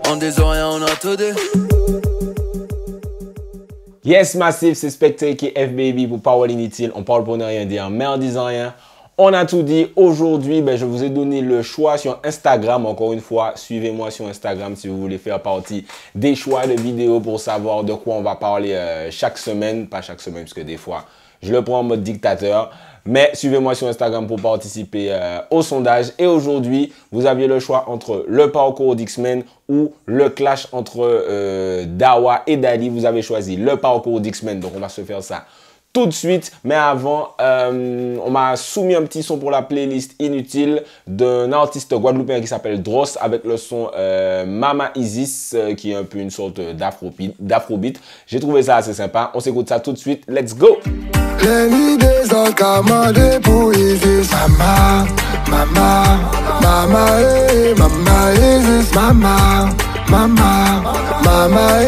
On des rien, on a tout dit. Yes, Massif, c'est Spectre qui est FBB pour Parole Inutile. On parle pour ne rien dire, mais en disant rien, on a tout dit. Aujourd'hui, je vous ai donné le choix sur Instagram. Encore une fois, suivez-moi sur Instagram si vous voulez faire partie des choix de vidéos pour savoir de quoi on va parler chaque semaine. Pas chaque semaine, parce que des fois, je le prends en mode dictateur. Mais suivez-moi sur Instagram pour participer au sondage. Et aujourd'hui, vous aviez le choix entre le parcours d'X-Men ou le clash entre Dawa et Dali. Vous avez choisi le parcours d'X-Men. Donc, on va se faire ça tout de suite. Mais avant, on m'a soumis un petit son pour la playlist Inutile d'un artiste guadeloupéen qui s'appelle Dross avec le son Mama Isis qui est un peu une sorte d'afrobeat. J'ai trouvé ça assez sympa. On s'écoute ça tout de suite. Let's go! Les nuits des encamades pour Isis, mama, mama, mama, mama, Isis, mama, mama, mama,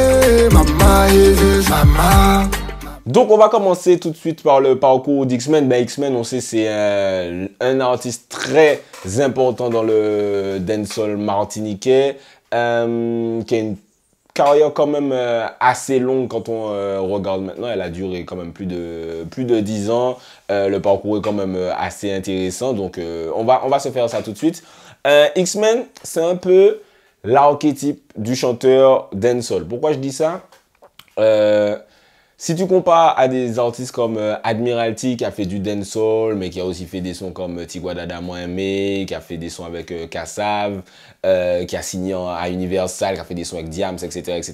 mama, Isis, mama. Donc, on va commencer tout de suite par le parcours d'X-Men. X-Men, on sait, c'est un artiste très important dans le dancehall martiniquais, qui a une carrière quand même assez longue quand on regarde maintenant. Elle a duré quand même plus de 10 ans. Le parcours est quand même assez intéressant. Donc, on va se faire ça tout de suite. X-Men, c'est un peu l'archétype du chanteur dancehall. Pourquoi je dis ça? Si tu compares à des artistes comme Admiralty qui a fait du dancehall, mais qui a aussi fait des sons comme Tigwadada Mohamed, qui a fait des sons avec Kassav, qui a signé à Universal, qui a fait des sons avec Diams, etc., etc.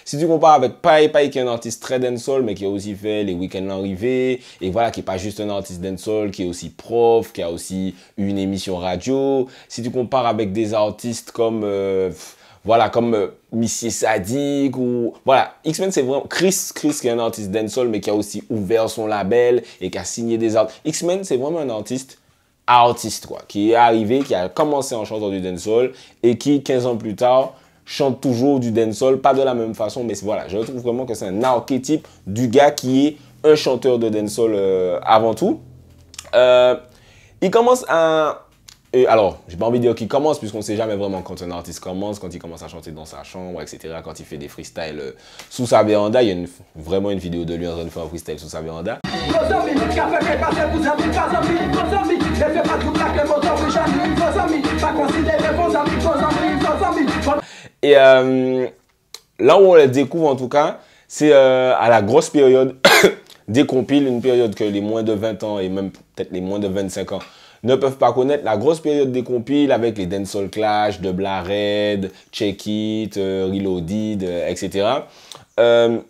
Si tu compares avec Pai qui est un artiste très dancehall, mais qui a aussi fait les Week-ends L'Enrivé, et voilà, qui n'est pas juste un artiste dancehall, qui est aussi prof, qui a aussi eu une émission radio. Si tu compares avec des artistes comme... voilà, comme Missy Sadik ou... Voilà, X-Men, c'est vraiment... Chris qui est un artiste dancehall, mais qui a aussi ouvert son label et qui a signé des artistes. X-Men, c'est vraiment un artiste, quoi. Qui est arrivé, qui a commencé en chantant du dancehall et qui, 15 ans plus tard, chante toujours du dancehall. Pas de la même façon, mais voilà, je trouve vraiment que c'est un archétype du gars qui est un chanteur de dancehall avant tout. Il commence à... alors, j'ai pas envie de dire qu'il commence, puisqu'on sait jamais vraiment quand un artiste commence, quand il commence à chanter dans sa chambre, etc., quand il fait des freestyles sous sa véranda. Il y a vraiment une vidéo de lui en train de faire un freestyle sous sa véranda. Et là où on le découvre en tout cas, c'est à la grosse période des compiles, une période que les moins de 20 ans et même peut-être les moins de 25 ans ne peuvent pas connaître, la grosse période des compiles avec les Dancehall Clash, de Blared, Check It, Reloaded, etc. On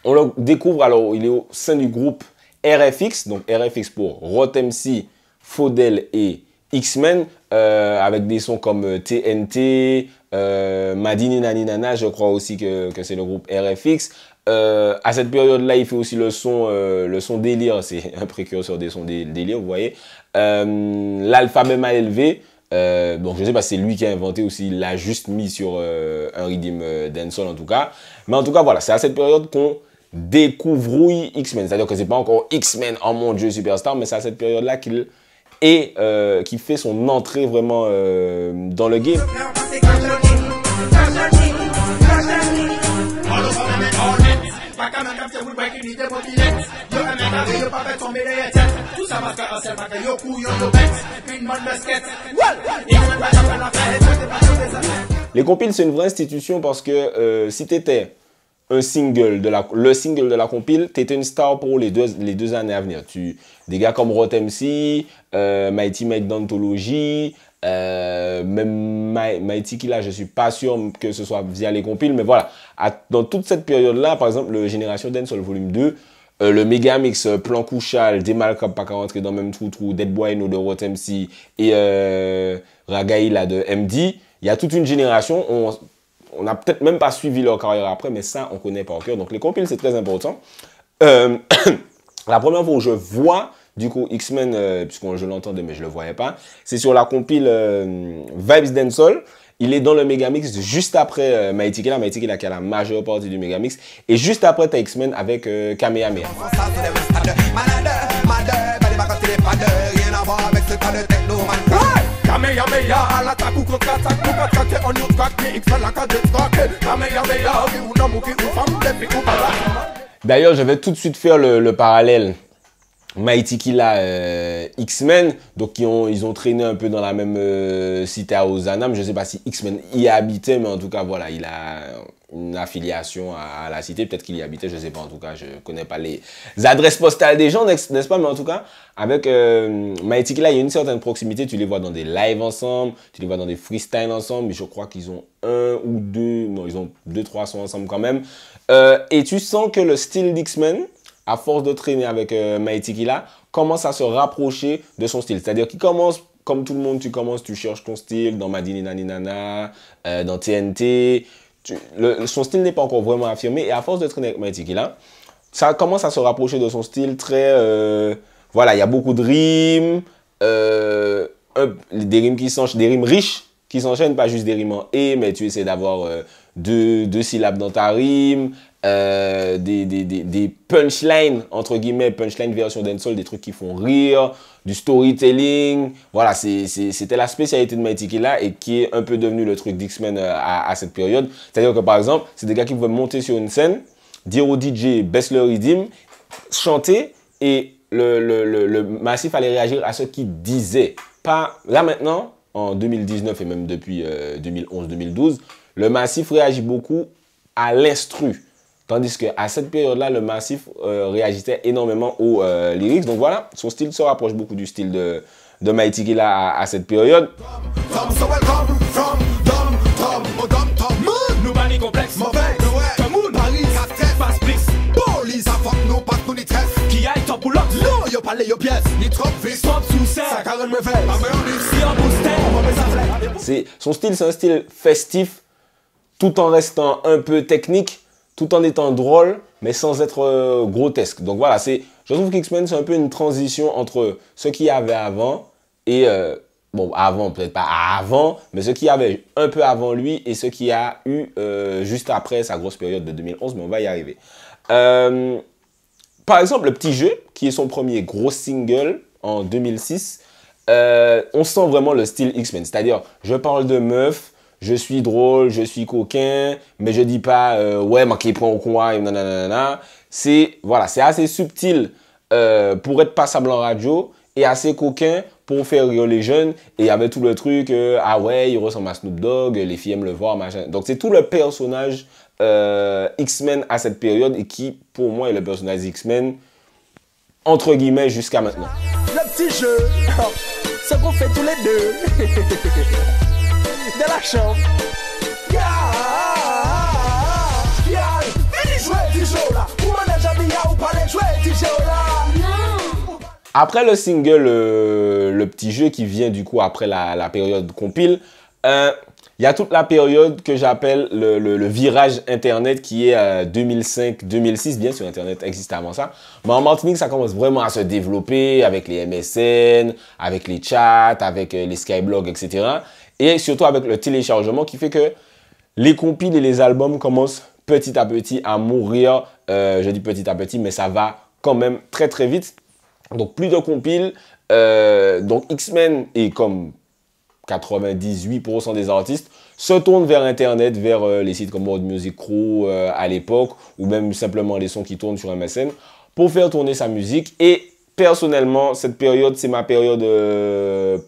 le découvre, alors il est au sein du groupe RFX, donc RFX pour Rot MC, Faudel et X-Men, avec des sons comme TNT, Madini Nani Nana, je crois aussi que c'est le groupe RFX. À cette période-là, il fait aussi le son Délire, c'est un précurseur des sons Délire, vous voyez. L'alphabet mal élevé, donc je sais pas, c'est lui qui a inventé aussi, il l'a juste mis sur un rhythm dancehall en tout cas. Mais en tout cas, voilà, c'est à cette période qu'on découvre X-Men. C'est-à-dire que c'est pas encore X-Men, oh mon Dieu, superstar, mais c'est à cette période-là qu'il fait son entrée vraiment dans le game. Les compiles, c'est une vraie institution parce que si tu étais le single de la compile, tu étais une star pour les deux années à venir. Des gars comme Rot MC, Mighty Mike d'Anthologie, même Mighty Killa, je suis pas sûr que ce soit via les compiles, mais voilà. Dans toute cette période-là, par exemple, le Génération Dancehall Volume 2, le Megamix, Plan Couchal, Demalcap, pas qu'à rentrer dans le même trou, Dead Boy No de Rot MC et Ragaïla de MD, il y a toute une génération, on n'a peut-être même pas suivi leur carrière après, mais ça, on connaît par cœur. Donc les compiles, c'est très important. La première fois où je vois du coup X-Men, puisque je l'entendais mais je le voyais pas, c'est sur la compile Vibes Dancehall. Il est dans le Megamix juste après Mighty Killa. Mighty Killa qui a la majeure partie du Megamix. Et juste après, tu as X-Men avec Kamehameha. Kamehameha, à l'attaque ou contre-attaque, ou contre-attaque, on nous traque, mais X-Men la carte de traque. Kamehameha, ou non, ou femme, des filles, ou pas. D'ailleurs, je vais tout de suite faire le parallèle. Mighty Killa, X-Men, donc ils ont traîné un peu dans la même cité à Ozanam. Je ne sais pas si X-Men y habitait, mais en tout cas, voilà, il a une affiliation à la cité. Peut-être qu'il y habitait, je ne sais pas. En tout cas, je ne connais pas les adresses postales des gens, n'est-ce pas? Mais en tout cas, avec Mighty Killa, il y a une certaine proximité. Tu les vois dans des lives ensemble, tu les vois dans des freestyles ensemble. Mais je crois qu'ils ont un ou deux, non, ils ont 2-3 sons ensemble quand même. Et tu sens que le style d'X-Men, à force de traîner avec Mighty Killa, commence à se rapprocher de son style. C'est-à-dire qu'il commence, comme tout le monde, tu cherches ton style dans Madini Nani Nana, dans TNT. Son style n'est pas encore vraiment affirmé. Et à force de traîner avec Mighty Killa, ça commence à se rapprocher de son style très... voilà, il y a beaucoup de rimes, des rimes des rimes riches qui s'enchaînent, pas juste des rimes en « et », mais tu essaies d'avoir deux syllabes dans ta rime, des punchlines, entre guillemets, punchline version dancehall, des trucs qui font rire, du storytelling. Voilà, c'était la spécialité de Mighty Killa et qui est un peu devenu le truc d'X-Men à cette période. C'est-à-dire que par exemple, c'est des gars qui pouvaient monter sur une scène, dire au DJ baisse le rythme, chanter et le massif allait réagir à ce qu'il disait. Pas là maintenant, en 2019 et même depuis 2011-2012, le massif réagit beaucoup à l'instru. Tandis qu'à cette période-là, le massif réagissait énormément aux lyrics. Donc voilà, son style se rapproche beaucoup du style de Mighty Killa à cette période. Son style, c'est un style festif, tout en restant un peu technique, tout en étant drôle, mais sans être grotesque. Donc voilà, je trouve qu'X-Men, c'est un peu une transition entre ce qu'il y avait avant et, bon, avant, peut-être pas avant, mais ce qu'il y avait un peu avant lui et ce qu'il y a eu juste après sa grosse période de 2011, mais on va y arriver. Par exemple, Le Petit Jeu, qui est son premier gros single en 2006, on sent vraiment le style X-Men. C'est-à-dire, je parle de meuf, je suis drôle, je suis coquin, mais je dis pas ouais, ma qui prend au coin, nanana. Voilà, c'est assez subtil pour être passable en radio et assez coquin pour faire rire les jeunes. Et il y avait tout le truc, ah ouais, il ressemble à Snoop Dogg, les filles aiment le voir, machin. Donc c'est tout le personnage X-Men à cette période et qui, pour moi, est le personnage X-Men entre guillemets jusqu'à maintenant. Le petit jeu, ce qu'on fait tous les deux. De la chambre. Après le single Le Petit Jeu qui vient du coup après la période compile, il y a toute la période que j'appelle le virage Internet qui est 2005-2006. Bien sûr, Internet existe avant ça. Mais en Martinique, ça commence vraiment à se développer avec les MSN, avec les chats, avec les skyblogs, etc. Et surtout avec le téléchargement qui fait que les compiles et les albums commencent petit à petit à mourir. Je dis petit à petit, mais ça va quand même très très vite. Donc plus de compiles. Donc X-Men est comme 98% des artistes se tournent vers Internet, vers les sites comme World Music Crew à l'époque, ou même simplement les sons qui tournent sur MSN, pour faire tourner sa musique. Et personnellement, cette période, c'est ma période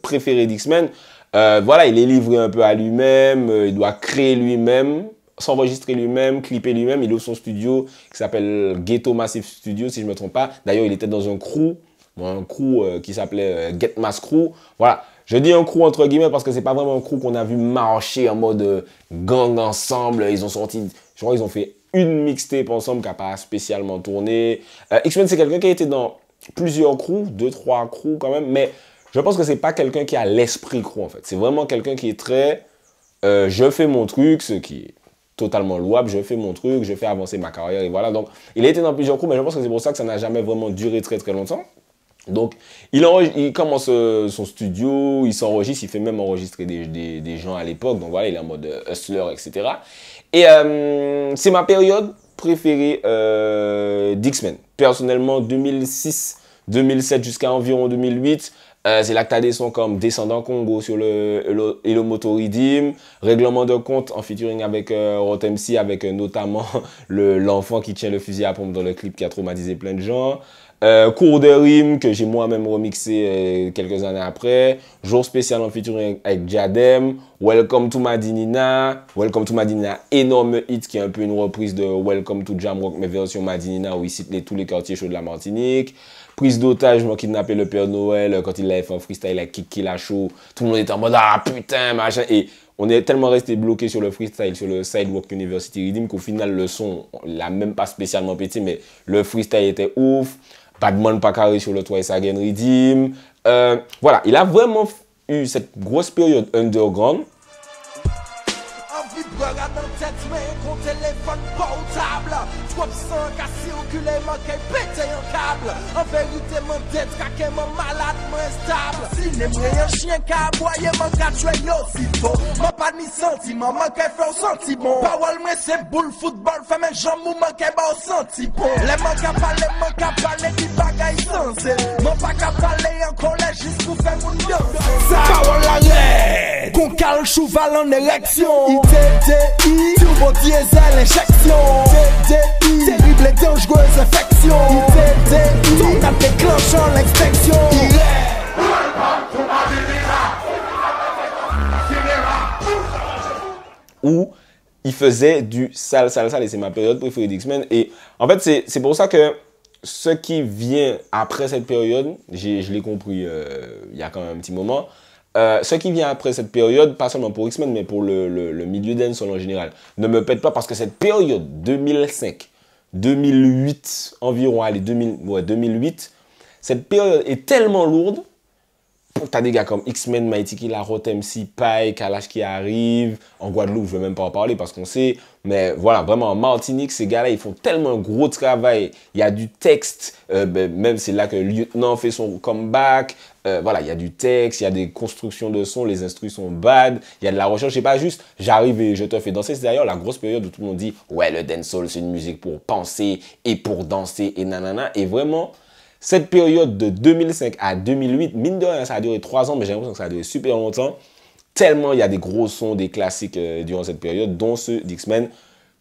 préférée d'X-Men. Voilà, il est livré un peu à lui-même, il doit créer lui-même, s'enregistrer lui-même, clipper lui-même. Il ouvre son studio qui s'appelle Ghetto Massive Studio, si je ne me trompe pas. D'ailleurs, il était dans un crew qui s'appelait Get Mass Crew. Voilà. Je dis un crew entre guillemets parce que c'est pas vraiment un crew qu'on a vu marcher en mode gang ensemble. Ils ont sorti, je crois qu'ils ont fait une mixtape ensemble qui n'a pas spécialement tourné. X-Men, c'est quelqu'un qui a été dans plusieurs crews, 2-3 crews quand même, mais je pense que c'est pas quelqu'un qui a l'esprit crew en fait. C'est vraiment quelqu'un qui est très je fais mon truc, ce qui est totalement louable, je fais mon truc, je fais avancer ma carrière et voilà. Donc il a été dans plusieurs crews, mais je pense que c'est pour ça que ça n'a jamais vraiment duré très très longtemps. Donc, il commence son studio, il s'enregistre, il fait même enregistrer des gens à l'époque. Donc voilà, il est en mode hustler, etc. Et c'est ma période préférée d'X-Men. Personnellement, 2006, 2007 jusqu'à environ 2008, C'est là que t'as des sons comme Descendant Congo sur le Moto Redeem, Règlement de compte en featuring avec Rot MC, avec notamment l'enfant qui tient le fusil à pompe dans le clip qui a traumatisé plein de gens. Cours de rime que j'ai moi-même remixé quelques années après. Jour spécial en featuring avec Jadem. Welcome to Madinina. Welcome to Madinina, énorme hit qui est un peu une reprise de Welcome to Jamrock, mais version Madinina où il cite tous les quartiers chauds de la Martinique. Prise d'otage, moi kidnappé le Père Noël quand il avait fait un freestyle avec Killa Show. Tout le monde était en mode ah putain machin. Et on est tellement resté bloqué sur le freestyle, sur le Sidewalk University Redeem qu'au final le son, il l'a même pas spécialement pété, mais le freestyle était ouf. Badman pas carré sur le Twice Again Redeem. Voilà, il a vraiment eu cette grosse période underground. Regarde dans tête, mais ton téléphone portable. Trop sang cassé, oculé, manqué, pété un câble. En vérité, mon tête, caqué, mon malade, mon instable. Si n'est un chien qui a aboyé, mon gars, tu es aussitôt. Mon pas ni sentiment, manqué, fait un sentiment. Parole, moi, c'est boule, football, fait mes jambes, ou manqué, bah, au sentiment. Les manques à parler, qui bagaille sensé. Mon pas qu'à parler en collège, juste pour faire mon danse. C'est parole l'arrêt. Qu'on cale cheval en érection. TDI, turbo diesel injection. TDI, terrible et dangereuse infection. TDI, ton tape déclenchant l'extinction. Où il faisait du sale, et c'est ma période préférée d'X-Men. Et en fait, c'est pour ça que ce qui vient après cette période, je l'ai compris il y a quand même un petit moment. Ce qui vient après cette période, pas seulement pour X-Men, mais pour le milieu dancehall en général, ne me pète pas parce que cette période 2005, 2008 environ, allez, 2008, cette période est tellement lourde. T'as des gars comme X-Men, Mighty Killa, Rot MC, Pai, Kalash qui arrive. En Guadeloupe, je ne veux même pas en parler parce qu'on sait. Mais voilà, vraiment, en Martinique, ces gars-là, ils font tellement un gros travail. Il y a du texte. Même c'est là que Lieutenant fait son comeback. Voilà, il y a du texte, il y a des constructions de sons, les instrus sont bad. Il y a de la recherche. C'est pas juste, j'arrive et je te fais danser. C'est d'ailleurs la grosse période où tout le monde dit, ouais, le dancehall, c'est une musique pour penser et pour danser et nanana. Et vraiment, cette période de 2005 à 2008, mine de rien, ça a duré 3 ans, mais j'ai l'impression que ça a duré super longtemps. Tellement il y a des gros sons, des classiques durant cette période, dont ceux d'X-Men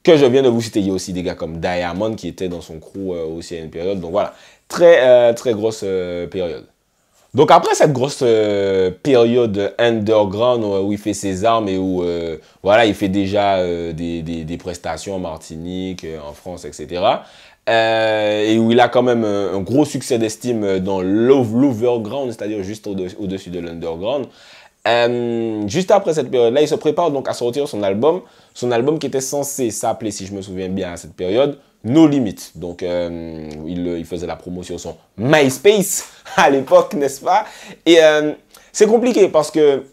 que je viens de vous citer. Il y a aussi des gars comme Diamond qui étaient dans son crew aussi à une période. Donc voilà, très grosse période. Donc après cette grosse période underground où il fait ses armes et où voilà, il fait déjà des prestations en Martinique, en France, etc. Et où il a quand même un gros succès d'estime dans l'overground, c'est-à-dire juste au-dessus de l'underground. Juste après cette période-là, il se prépare donc à sortir son album qui était censé s'appeler, si je me souviens bien à cette période, No Limit. Donc il faisait la promo sur son MySpace à l'époque, n'est-ce pas? Et c'est compliqué parce que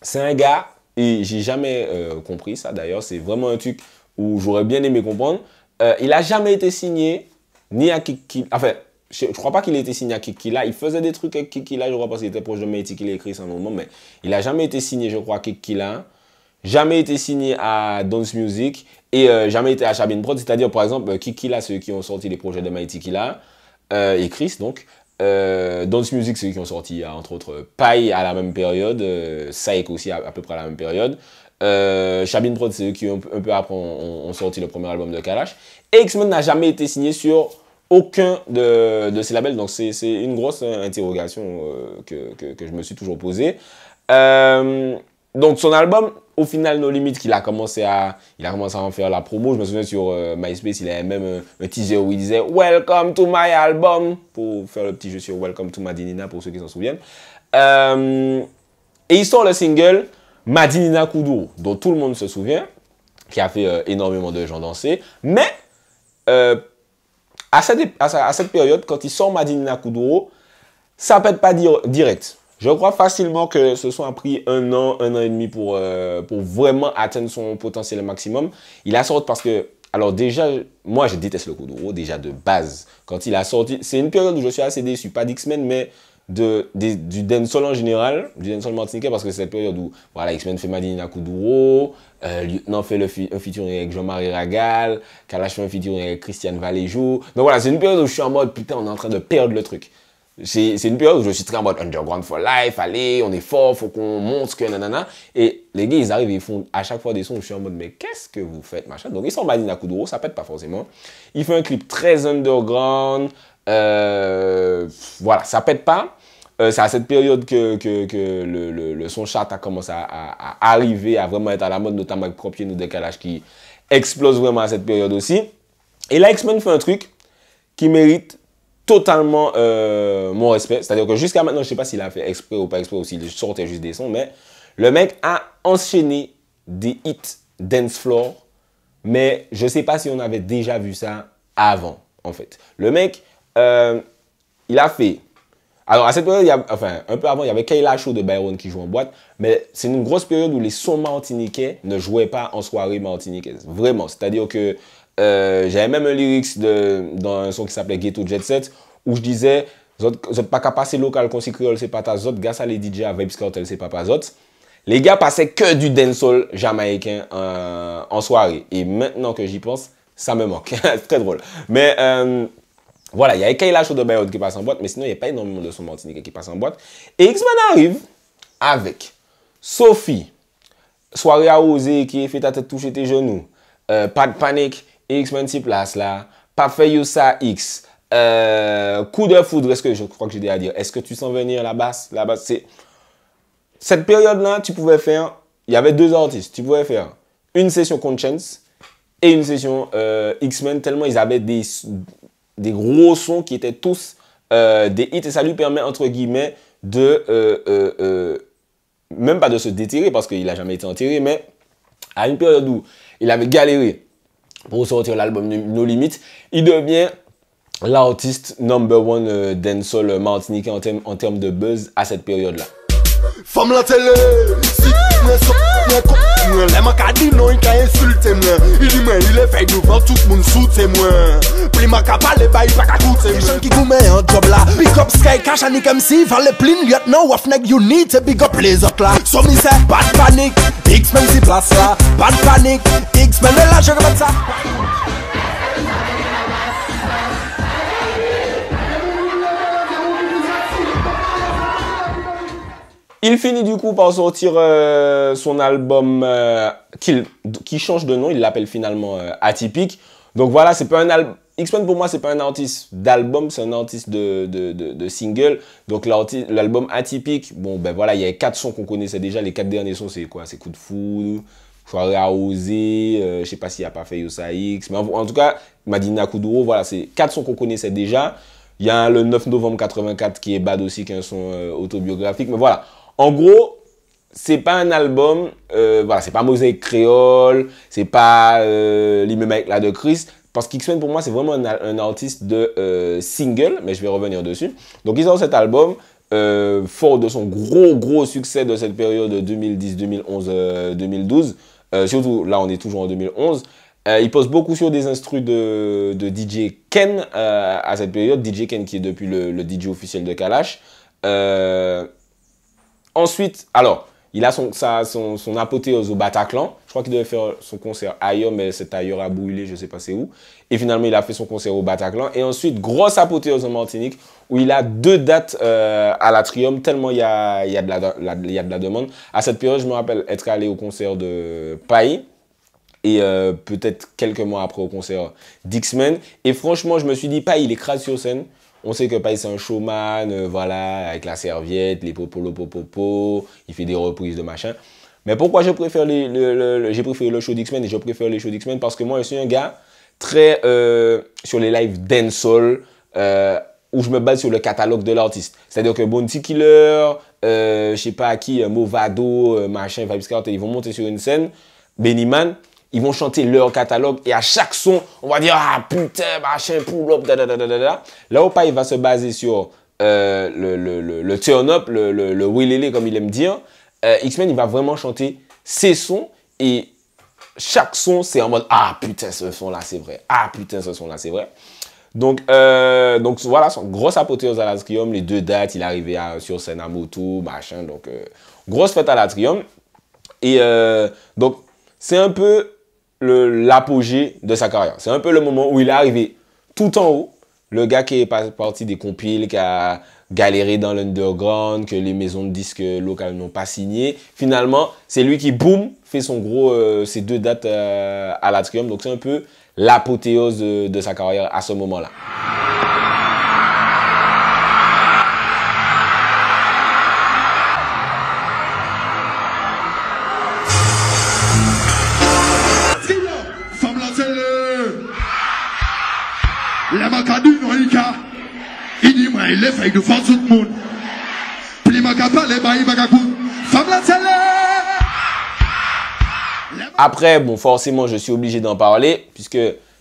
c'est un gars, et j'ai jamais compris ça d'ailleurs, c'est vraiment un truc où j'aurais bien aimé comprendre. Il n'a jamais été signé ni à Killa. Enfin, je crois pas qu'il ait été signé à Killa. Il faisait des trucs avec Killa, je crois, parce qu'il était proche de Mighty Killa, écrit ça un moment, mais il n'a jamais été signé, je crois, à Killa. Jamais été signé à Dance Music et jamais été à Shabin Prod. C'est-à-dire, par exemple, Killa, ceux qui ont sorti les projets de Mighty Killa et Chris, donc. Dance Music, ceux qui ont sorti, entre autres, Pai à la même période, Saek aussi à peu près à la même période. Shabin Prod, c'est eux qui un peu après ont sorti le premier album de Kalash. Et X-Men n'a jamais été signé sur aucun de ces labels. Donc c'est une grosse interrogation que je me suis toujours posée. Donc son album, au final, No Limit, il a commencé à en faire la promo. Je me souviens sur MySpace, il avait même un teaser où il disait « Welcome to my album » pour faire le petit jeu sur « Welcome to Madinina » pour ceux qui s'en souviennent. Et il sort le single Madinina Kuduro, dont tout le monde se souvient, qui a fait énormément de gens danser. Mais à cette période, quand il sort Madinina Kuduro, ça pète pas direct. Je crois facilement que ce son a pris un an et demi pour vraiment atteindre son potentiel maximum. Il a sorti parce que, alors déjà, moi je déteste le Kuduro, déjà de base. Quand il a sorti, c'est une période où je suis assez déçu, pas d'X-Men, mais du dancehall en général, du dancehall martiniquais, parce que c'est cette période où voilà, X-Men fait Madinina Kuduro, Lieutenant fait un featuring avec Jean-Marie Ragal, Kalash fait un featuring avec Christiane Valéjo. Donc voilà, c'est une période où je suis en mode putain, on est en train de perdre le truc. c'est une période où je suis très en mode underground for life, allez, on est fort, faut qu'on montre que nanana. Et les gars, ils arrivent, ils font à chaque fois des sons où je suis en mode, mais qu'est-ce que vous faites, machin. Donc ils sont Madina Kuduro, ça pète pas forcément. Il fait un clip très underground, voilà, ça pète pas. C'est à cette période que le son chart a commencé à arriver, à vraiment être à la mode, notamment avec Propien ou Décalage qui explose vraiment à cette période aussi. Et là, X-Men fait un truc qui mérite totalement mon respect. C'est-à-dire que jusqu'à maintenant, je ne sais pas s'il a fait exprès ou pas exprès, ou s'il sortait juste des sons, mais le mec a enchaîné des hits dance floor, mais je ne sais pas si on avait déjà vu ça avant, en fait. Le mec, il a fait... Alors, à cette période, enfin, un peu avant, il y avait Kayla Show de Byron qui joue en boîte, mais c'est une grosse période où les sons martiniquais ne jouaient pas en soirée martiniquaise. Vraiment. C'est-à-dire que j'avais même un lyrics dans un son qui s'appelait Ghetto Jet Set, où je disais, vous n'êtes pas qu'à passer local, concis créole, c'est pas ta zot, gars, ça les DJ à Vibes Cartel, c'est pas zot. Les gars passaient que du dancehall jamaïcain en soirée. Et maintenant que j'y pense, ça me manque. C'est très drôle. Mais... voilà, il y a Kayla Show de Bayard qui passe en boîte, mais sinon, il n'y a pas énormément de sons martiniquais qui passent en boîte. Et X-Men arrive avec Sophie, Soirée à oser, qui est fait ta tête toucher tes genoux, Pas de panique, X-Men s'y place là, Pas fait you ça X, Coup de foudre, est-ce que je crois que j'ai déjà à dire, est-ce que tu sens venir la basse, c'est... Cette période-là, tu pouvais faire, il y avait deux artistes, tu pouvais faire une session Conscience et une session X-Men, tellement ils avaient des gros sons qui étaient tous des hits et ça lui permet entre guillemets de même pas de se déterrer parce qu'il n'a jamais été enterré, mais à une période où il avait galéré pour sortir l'album No Limit, il devient l'artiste number one dancehall martiniquais en termes de buzz à cette période là. Femme la télé, si mwen so mwen kon mwen le man ka di non il ka insulte mwen. Il dit mwen il est fait devant tout le monde soute mwen. Pli man ka pale ba il pa ka koute mwen. Gens qui goumen en job là. Big up Sky Cash and MC Valet Plin lieutenant waf nèg you need to big up les autres là. So me say pas de panique, X-Men si place là. Pas de panique, X-Men là je remets ça. Il finit du coup par sortir son album qui change de nom, il l'appelle finalement Atypique. Donc voilà, c'est pas un album. X-Men pour moi, c'est pas un artiste d'album, c'est un artiste de single. Donc l'album Atypique, bon ben voilà, il y a 4 sons qu'on connaissait déjà. Les 4 derniers sons, c'est quoi? C'est Coup de foudre, Soirée à oser, je sais pas s'il a pas fait Yosa X. Mais en tout cas, Madina Kuduro, voilà, c'est 4 sons qu'on connaissait déjà. Il y a le 9 novembre 84 qui est Bad aussi, qui est un son autobiographique. Mais voilà. En gros, c'est pas un album, voilà, c'est pas Mosaïque Créole, c'est pas l'Immeuble avec la de Chris, parce qu'X-Men pour moi c'est vraiment un artiste de single, mais je vais revenir dessus. Donc ils sortent cet album, fort de son gros succès de cette période 2010, 2011, 2012, surtout là on est toujours en 2011. Il pose beaucoup sur des instrus de DJ Ken à cette période, DJ Ken qui est depuis le DJ officiel de Kalash. Ensuite, alors, il a son apothéose au Bataclan. Je crois qu'il devait faire son concert ailleurs, mais c'est ailleurs à brûler, je ne sais pas c'est où. Et finalement, il a fait son concert au Bataclan. Et ensuite, grosse apothéose en Martinique, où il a 2 dates à l'Atrium, tellement il y a de la demande. À cette période, je me rappelle être allé au concert de Paï. Et peut-être quelques mois après au concert d'X-Men. Et franchement, je me suis dit, Paï, il écrase sur scène. On sait que Paï c'est un showman, voilà, avec la serviette, les popo, il fait des reprises de machin. Mais pourquoi j'ai préféré j'ai préféré le show d'X-Men et je préfère les shows d'X-Men parce que moi je suis un gars très sur les lives dancehall où je me base sur le catalogue de l'artiste. C'est-à-dire que Bounty Killer, je sais pas qui, Movado, machin, Vibes Cartel, ils vont monter sur une scène, Benny Man. Ils vont chanter leur catalogue et à chaque son, on va dire « Ah putain, machin, pull-up, da. » Là où Paï va se baser sur le turn-up, le willélé comme il aime dire, X-Men, il va vraiment chanter ses sons et chaque son, c'est en mode « Ah putain, ce son-là, c'est vrai. Ah putain, ce son-là, c'est vrai. » Donc voilà, son grosse apothéose à l'Atrium, les 2 dates, il est arrivé sur scène à moto, machin, donc grosse fête à l'Atrium. Et donc, c'est un peu l'apogée de sa carrière. C'est un peu le moment où il est arrivé tout en haut. Le gars qui est parti des compiles, qui a galéré dans l'underground, que les maisons de disques locales n'ont pas signé. Finalement, c'est lui qui, boum, fait son gros, ses 2 dates à l'Atrium. Donc c'est un peu l'apothéose de sa carrière à ce moment-là. Les macadou noïka, il dit moi il est fait de faire tout le monde. Puis macapa les bails macacou, femme la télé. Après, bon, forcément, je suis obligé d'en parler puisque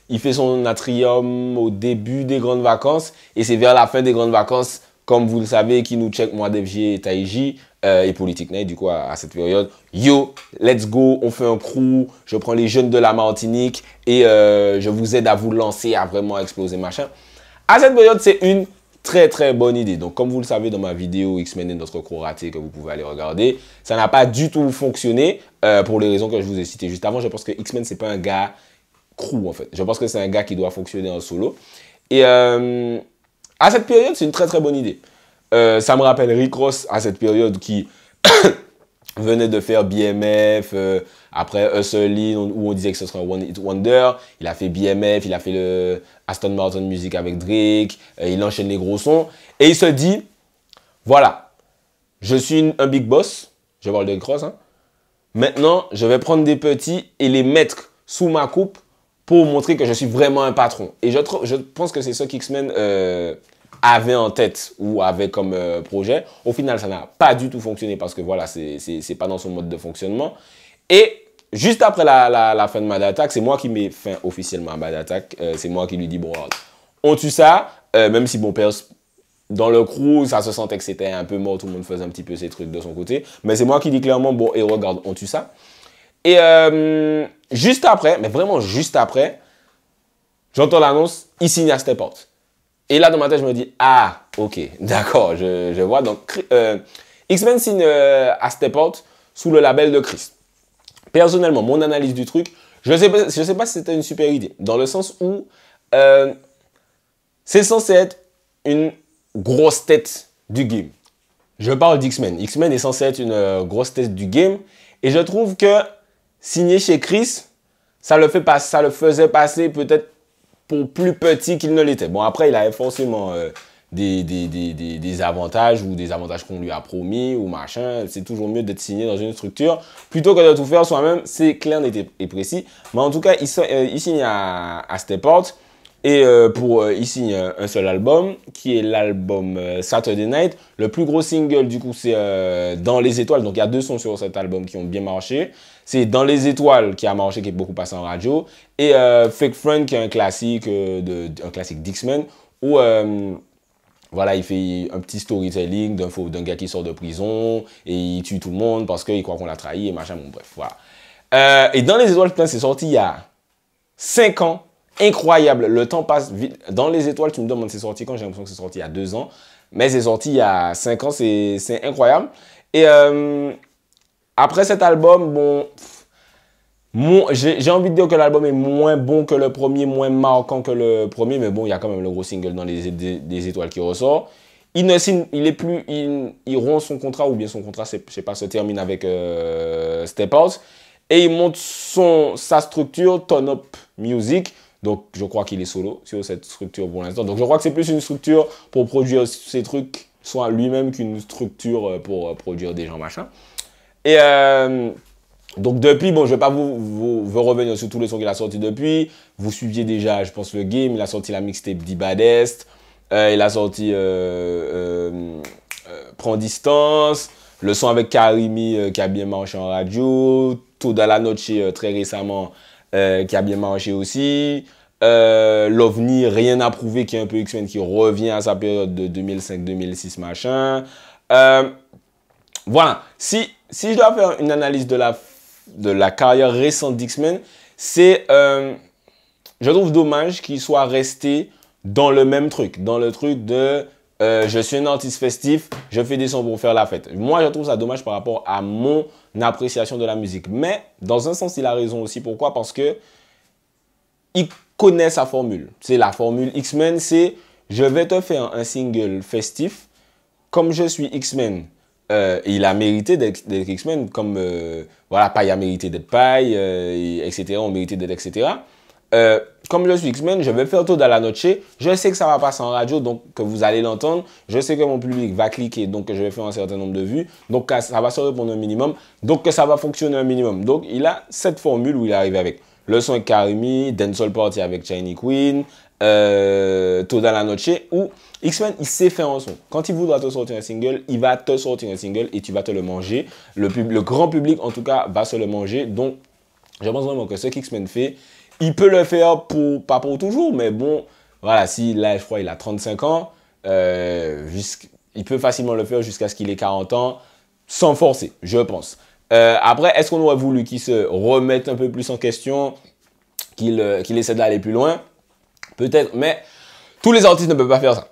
il fait son Atrium au début des grandes vacances et c'est vers la fin des grandes vacances, comme vous le savez, qui nous check moi, DFG et Taiji et Politique Night, du coup, à cette période. Yo, let's go, on fait un crew, je prends les jeunes de la Martinique et je vous aide à vous lancer, à vraiment exploser, machin. À cette période, c'est une très très bonne idée. Donc, comme vous le savez dans ma vidéo X-Men et notre crew raté que vous pouvez aller regarder, ça n'a pas du tout fonctionné pour les raisons que je vous ai citées juste avant. Je pense que X-Men, c'est pas un gars crew, en fait. Je pense que c'est un gars qui doit fonctionner en solo. Et à cette période, c'est une très très bonne idée. Ça me rappelle Rick Ross à cette période qui venait de faire BMF, après Hustle où on disait que ce serait un One Hit Wonder. Il a fait BMF, il a fait le Aston Martin Music avec Drake, il enchaîne les gros sons. Et il se dit, voilà, je suis un big boss, je parle de Rick Ross, hein. Maintenant, je vais prendre des petits et les mettre sous ma coupe pour montrer que je suis vraiment un patron. Et je pense que c'est ça qu'X-Men avait en tête ou avait comme projet. Au final, ça n'a pas du tout fonctionné parce que voilà, c'est pas dans son mode de fonctionnement. Et juste après la fin de Mad Attack, c'est moi qui mets fin officiellement à Mad Attack. C'est moi qui lui dis, bon, on tue ça, même si bon, dans le crew, ça se sentait que c'était un peu mort, tout le monde faisait un petit peu ses trucs de son côté. Mais c'est moi qui dis clairement, bon, et regarde, on tue ça. Et juste après, mais vraiment juste après, j'entends l'annonce, il signe à Step Out. Et là, dans ma tête, je me dis, ah, ok, d'accord, je vois. Donc, X-Men signe à Step Out sous le label de Chris. Personnellement, mon analyse du truc, je sais pas si c'était une super idée. Dans le sens où c'est censé être une grosse tête du game. Je parle d'X-Men. X-Men est censé être une grosse tête du game. Et je trouve que signer chez Chris, ça le faisait passer peut-être pour plus petit qu'il ne l'était. Bon, après, il avait forcément des avantages ou des avantages qu'on lui a promis ou machin. C'est toujours mieux d'être signé dans une structure plutôt que de tout faire soi-même. C'est clair, net et précis. Mais en tout cas, il signe à Step Out et il signe un seul album qui est l'album Saturday Night. Le plus gros single, du coup, c'est Dans les étoiles. Donc, il y a 2 sons sur cet album qui ont bien marché. C'est Dans les étoiles qui a marché, qui est beaucoup passé en radio. Et Fake Friend qui est un classique d'X-Men où voilà, il fait un petit storytelling d'un gars qui sort de prison et il tue tout le monde parce qu'il croit qu'on l'a trahi et machin. Bon, bref, voilà. Et Dans les étoiles, putain, c'est sorti il y a 5 ans. Incroyable. Le temps passe vite. Dans les étoiles, tu me demandes c'est sorti quand? J'ai l'impression que c'est sorti il y a 2 ans. Mais c'est sorti il y a 5 ans. C'est incroyable. Et après cet album, bon, j'ai envie de dire que l'album est moins bon que le premier, moins marquant que le premier, mais bon, il y a quand même le gros single Dans des étoiles qui ressort. Il rompt son contrat, ou bien son contrat, je sais pas, se termine avec Step Out, et il monte sa structure, Turn Up Music. Donc, je crois qu'il est solo sur cette structure pour l'instant. Donc, je crois que c'est plus une structure pour produire ces trucs, soit lui-même qu'une structure pour produire des gens, machin. Et donc depuis, bon, je ne vais pas vous revenir sur tous les sons qu'il a sortis depuis. Vous suiviez déjà, je pense, le game. Il a sorti la mixtape d'Ibadest. Il a sorti Prends Distance. Le son avec Karimi qui a bien marché en radio. Toda la Noche très récemment qui a bien marché aussi. L'OVNI, Rien à prouver, qui est un peu X-Men, qui revient à sa période de 2005-2006, machin. Voilà. Si je dois faire une analyse de la carrière récente d'X-Men, c'est, je trouve dommage qu'il soit resté dans le même truc, dans le truc de je suis un artiste festif, je fais des sons pour faire la fête. Moi, je trouve ça dommage par rapport à mon appréciation de la musique. Mais, dans un sens, il a raison aussi. Pourquoi? Parce que il connaît sa formule. C'est la formule X-Men, c'est je vais te faire un single festif, comme je suis X-Men, il a mérité d'être X-Men, comme, voilà, Paille a mérité d'être Paille, etc., on mérité d'être, etc. Comme je suis X-Men, je vais faire tout dans la noche. Je sais que ça va passer en radio, donc que vous allez l'entendre. Je sais que mon public va cliquer, donc que je vais faire un certain nombre de vues. Donc ça va se répondre un minimum, donc que ça va fonctionner un minimum. Donc il a cette formule où il est arrivé avec le son avec Karimi, Dancehall Party avec Shiny Queen, Toda la Noche, où X-Men, il sait faire un son. Quand il voudra te sortir un single, il va te sortir un single et tu vas te le manger. Le grand public, en tout cas, va se le manger. Donc, je pense vraiment que ce qu'X-Men fait, il peut le faire pas pour toujours, mais bon, voilà, si là, je crois, il a 35 ans, il peut facilement le faire jusqu'à ce qu'il ait 40 ans, sans forcer, je pense. Après, est-ce qu'on aurait voulu qu'il se remette un peu plus en question, qu'il essaie d'aller plus loin? Peut-être, mais tous les artistes ne peuvent pas faire ça.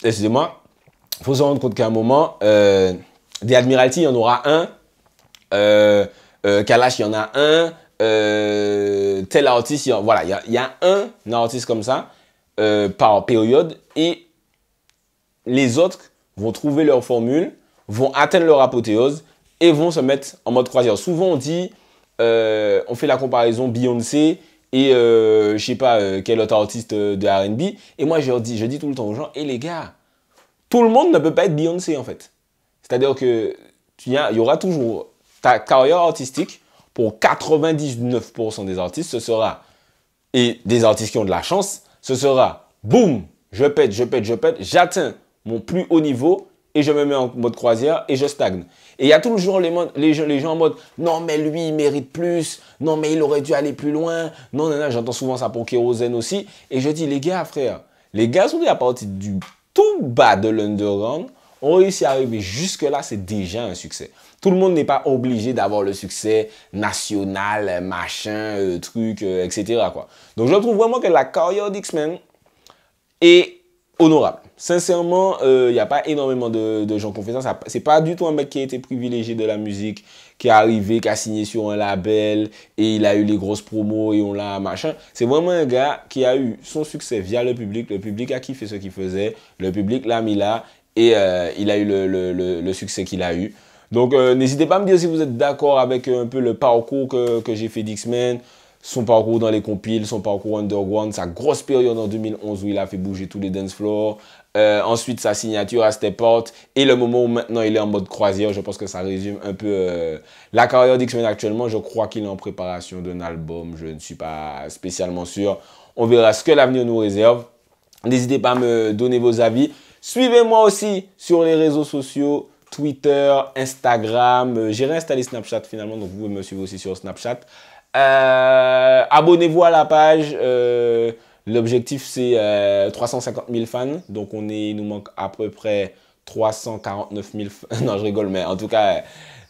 Excusez-moi. Il faut se rendre compte qu'à un moment, des Admiralty, il y en aura un. Kalash, il y en a un. Tel artiste, voilà, il y a un artiste comme ça par période. Et les autres vont trouver leur formule, vont atteindre leur apothéose et vont se mettre en mode croisière. Souvent, on dit, on fait la comparaison Beyoncé et je sais pas quel autre artiste de R&B. Et moi, je dis tout le temps aux gens, les gars, tout le monde ne peut pas être Beyoncé en fait. C'est-à-dire que il y aura toujours ta carrière artistique. Pour 99% des artistes, ce sera, et des artistes qui ont de la chance, ce sera, boum, je pète, j'atteins mon plus haut niveau et je me mets en mode croisière et je stagne. Et il y a toujours les gens en mode, non mais lui il mérite plus, non mais il aurait dû aller plus loin, non, j'entends souvent ça pour Kérosène aussi. Et je dis, les gars, frère, les gars sont à partir du tout bas de l'underground, ont réussi à arriver jusque-là, c'est déjà un succès. Tout le monde n'est pas obligé d'avoir le succès national, machin, truc, etc. quoi. Donc, je trouve vraiment que la carrière d'X-Men est honorable. Sincèrement, il n'y a pas énormément de gens qui ont fait ça. C'est pas du tout un mec qui a été privilégié de la musique, qui est arrivé, qui a signé sur un label et il a eu les grosses promos et on l'a machin. C'est vraiment un gars qui a eu son succès via le public a kiffé ce qu'il faisait, le public l'a mis là et il a eu le succès qu'il a eu. Donc, n'hésitez pas à me dire si vous êtes d'accord avec un peu le parcours que j'ai fait d'X-Men, son parcours dans les compiles, son parcours underground, sa grosse période en 2011 où il a fait bouger tous les dance floors, ensuite sa signature à Step Out et le moment où maintenant il est en mode croisière. Je pense que ça résume un peu la carrière d'X-Men actuellement. Je crois qu'il est en préparation d'un album, je ne suis pas spécialement sûr. On verra ce que l'avenir nous réserve. N'hésitez pas à me donner vos avis. Suivez-moi aussi sur les réseaux sociaux. Twitter, Instagram, j'ai réinstallé Snapchat finalement, donc vous pouvez me suivre aussi sur Snapchat. Abonnez-vous à la page, l'objectif c'est 350 000 fans, donc il nous manque à peu près 349 000 fans, non je rigole, mais en tout cas,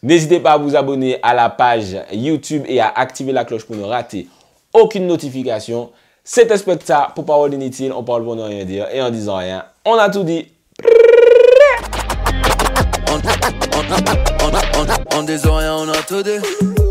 n'hésitez pas à vous abonner à la page YouTube et à activer la cloche pour ne rater aucune notification. C'était Specta pour Parole Inutile, on parle pour ne rien dire et en disant rien, on a tout dit. On des oreilles, on a tout dit.